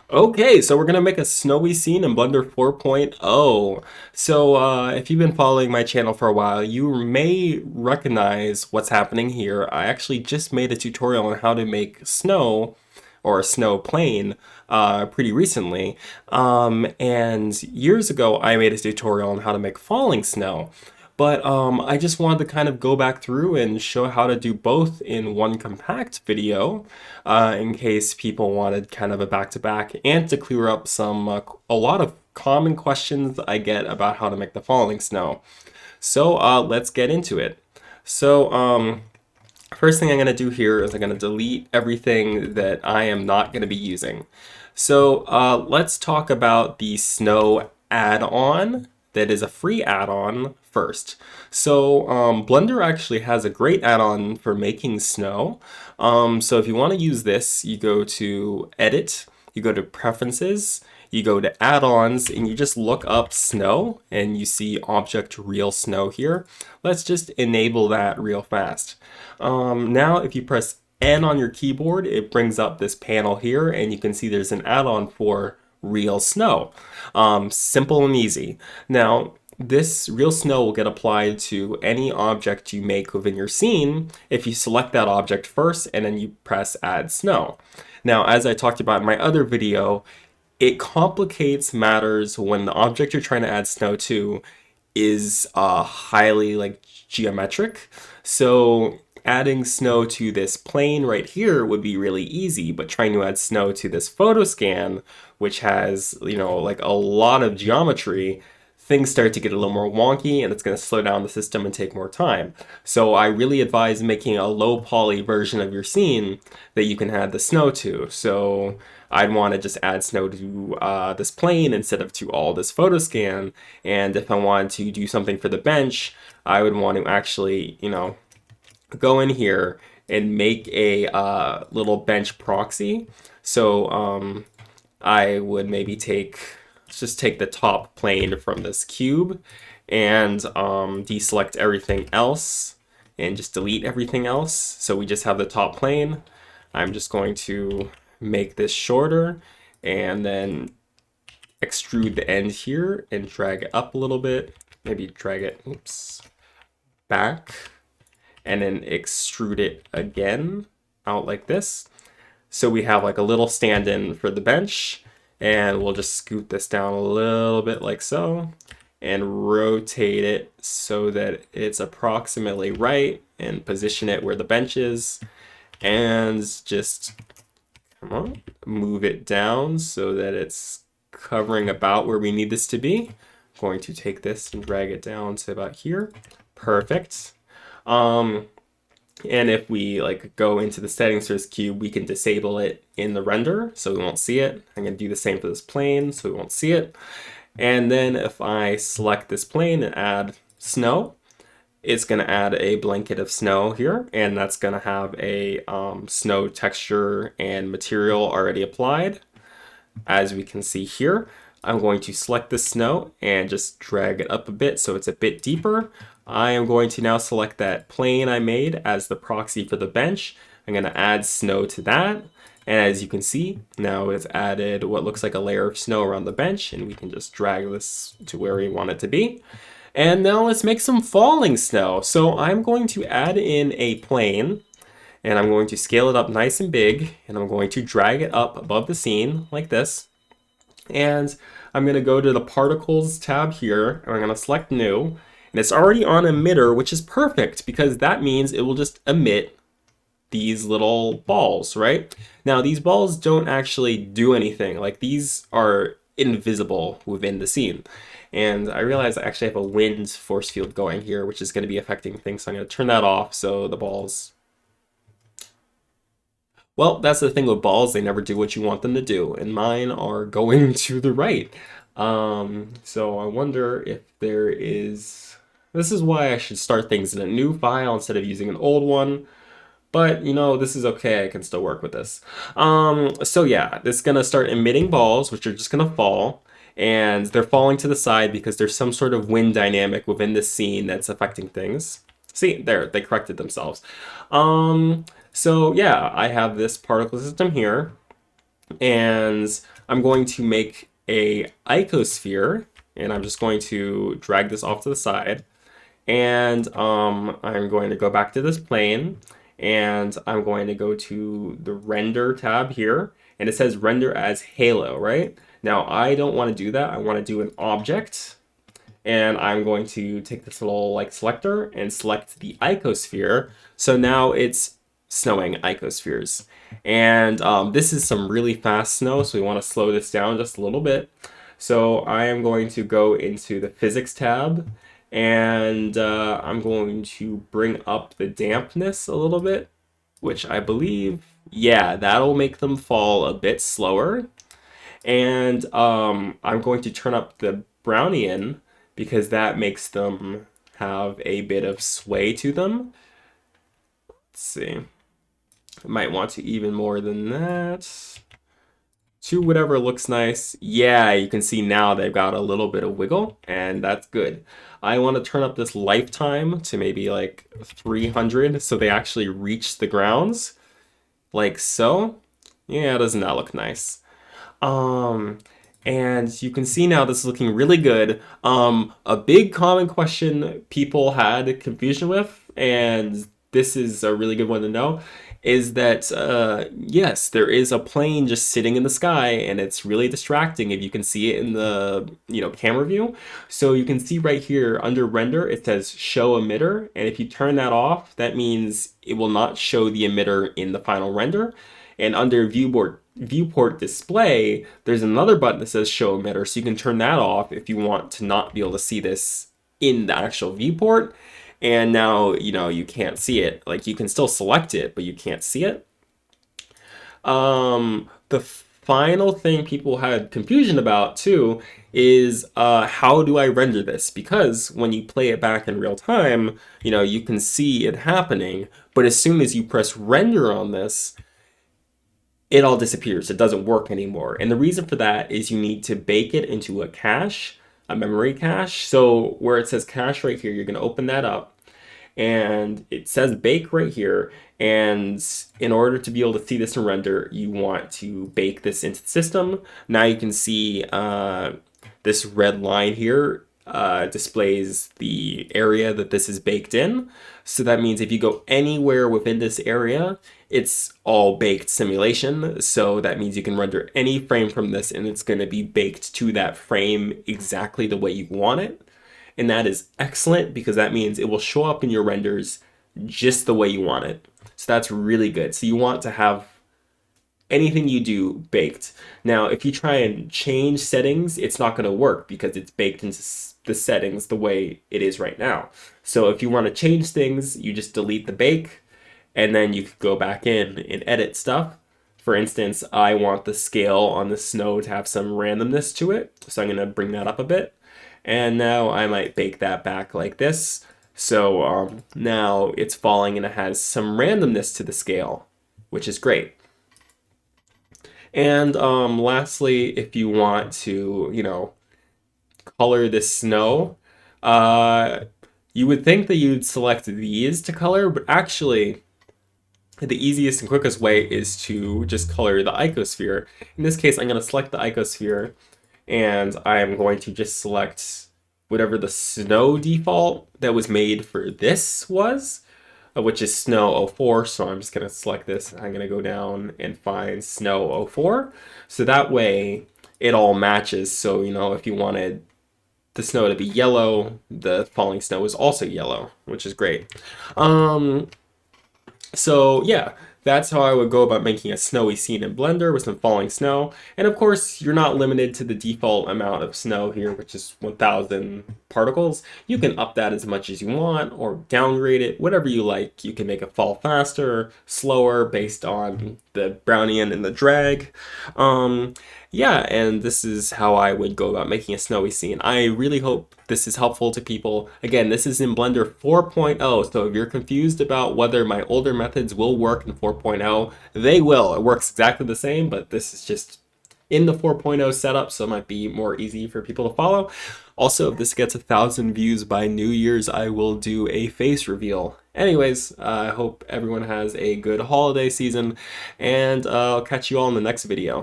Okay, so we're gonna make a snowy scene in Blender 4.0. So, if you've been following my channel for a while, you may recognize what's happening here. I actually just made a tutorial on how to make snow or a snow plane pretty recently. And years ago, I made a tutorial on how to make falling snow. But I just wanted to kind of go back through and show how to do both in one compact video, in case people wanted kind of a back-to-back, and to clear up a lot of common questions I get about how to make the falling snow. So let's get into it. So first thing I'm going to do here is I'm going to delete everything that I am not going to be using. So let's talk about the Snow add-on that is a free add-on first. So Blender actually has a great add-on for making snow. So if you want to use this, you go to Edit, you go to Preferences, you go to Add-ons, and you just look up snow, and you see Object Real Snow here. Let's just enable that real fast. Now, if you press N on your keyboard, it brings up this panel here, and you can see there's an add-on for real snow. Simple and easy. Now, this real snow will get applied to any object you make within your scene if you select that object first and then you press Add Snow. Now, as I talked about in my other video, it complicates matters when the object you're trying to add snow to is highly geometric. So adding snow to this plane right here would be really easy, but trying to add snow to this photo scan, which has, like a lot of geometry, things start to get a little more wonky and it's going to slow down the system and take more time. So I really advise making a low poly version of your scene that you can add the snow to. So I'd want to just add snow to this plane instead of to all this photo scan. And if I wanted to do something for the bench, I would want to actually, go in here and make a little bench proxy. So I would maybe let's just take the top plane from this cube and deselect everything else and just delete everything else. So we just have the top plane. I'm just going to make this shorter and then extrude the end here and drag it up a little bit. Maybe drag it, back, and then extrude it again out like this. So we have like a little stand-in for the bench, and we'll just scoot this down a little bit like so and rotate it so that it's approximately right and position it where the bench is, and just move it down so that it's covering about where we need this to be. I'm going to take this and drag it down to about here. Perfect. And if we go into the settings for this cube, we can disable it in the render so we won't see it. I'm going to do the same for this plane so we won't see it. And then if I select this plane and add snow, it's going to add a blanket of snow here, and that's going to have a snow texture and material already applied. As we can see here, I'm going to select the snow and just drag it up a bit so it's a bit deeper. I am going to now select that plane I made as the proxy for the bench. I'm going to add snow to that. And as you can see, now it's added what looks like a layer of snow around the bench, and we can just drag this to where we want it to be. And now let's make some falling snow. So I'm going to add in a plane, and I'm going to scale it up nice and big, and I'm going to drag it up above the scene like this. And I'm going to go to the Particles tab here, and I'm going to select New. And it's already on emitter, which is perfect because that means it will just emit these little balls, right? Now, these balls don't actually do anything. Like, these are invisible within the scene. And I realize I actually have a wind force field going here, which is going to be affecting things. So I'm going to turn that off so the balls... Well, that's the thing with balls. They never do what you want them to do. And mine are going to the right. So I wonder if there is... This is why I should start things in a new file instead of using an old one. But, this is okay. I can still work with this. So yeah, this is going to start emitting balls, which are just going to fall. And they're falling to the side because there's some sort of wind dynamic within the scene that's affecting things. See, there, they corrected themselves. So yeah, I have this particle system here. And I'm going to make a icosphere, and I'm just going to drag this off to the side. And I'm going to go back to this plane, and I'm going to go to the render tab here, and it says render as halo, right? Now I don't want to do that. I want to do an object, and I'm going to take this little like selector and select the icosphere. So now it's snowing icospheres. And this is some really fast snow, so we want to slow this down just a little bit. So I am going to go into the physics tab, and I'm going to bring up the dampness a little bit, which I believe, yeah, that'll make them fall a bit slower. And I'm going to turn up the Brownian because that makes them have a bit of sway to them. Let's see. I might want to even more than that. To whatever looks nice. Yeah, you can see now they've got a little bit of wiggle, and that's good. I want to turn up this lifetime to maybe like 300 so they actually reach the grounds, like so. Yeah, doesn't that look nice? Um, and you can see now this is looking really good. A big common question people had confusion with, and this is a really good one to know, is that yes, there is a plane just sitting in the sky, and it's really distracting if you can see it in the camera view. So you can see right here under render, it says show emitter, and if you turn that off, that means it will not show the emitter in the final render. And under viewport display, there's another button that says show emitter, so you can turn that off if you want to not be able to see this in the actual viewport. And now, you can't see it. Like, you can still select it, but you can't see it. The final thing people had confusion about too is how do I render this? Because when you play it back in real time, you can see it happening, but as soon as you press render on this, it all disappears. It doesn't work anymore. And the reason for that is you need to bake it into a cache, a memory cache. So where it says cache right here, you're going to open that up, and it says bake right here. And in order to be able to see this in render, you want to bake this into the system. Now you can see this red line here displays the area that this is baked in. So that means if you go anywhere within this area, it's all baked simulation. So that means you can render any frame from this, and it's going to be baked to that frame exactly the way you want it. And that is excellent because that means it will show up in your renders just the way you want it. So that's really good. So you want to have anything you do baked. Now, if you try and change settings, it's not going to work because it's baked into the settings the way it is right now. So if you want to change things, you just delete the bake, and then you could go back in and edit stuff. For instance, I want the scale on the snow to have some randomness to it, so I'm going to bring that up a bit. And now I might bake that back like this. So now it's falling and it has some randomness to the scale, which is great. And lastly, if you want to, color this snow, you would think that you'd select these to color, but actually the easiest and quickest way is to just color the icosphere. In this case, I'm going to select the icosphere, and I am going to just select whatever the snow default that was made for this was, which is snow 04. So I'm just going to select this. I'm going to go down and find snow 04. So that way it all matches. So, if you wanted the snow to be yellow, the falling snow is also yellow, which is great. So yeah, that's how I would go about making a snowy scene in Blender with some falling snow. And of course, you're not limited to the default amount of snow here, which is 1000 particles. You can up that as much as you want or downgrade it, whatever you like. You can make it fall faster, slower based on the Brownian and the drag. Yeah, and this is how I would go about making a snowy scene. I really hope this is helpful to people. Again, this is in Blender 4.0, so if you're confused about whether my older methods will work in 4.0, they will. It works exactly the same, but this is just in the 4.0 setup, so it might be more easy for people to follow. Also, if this gets 1,000 views by New Year's, I will do a face reveal. Anyways, I hope everyone has a good holiday season, and I'll catch you all in the next video.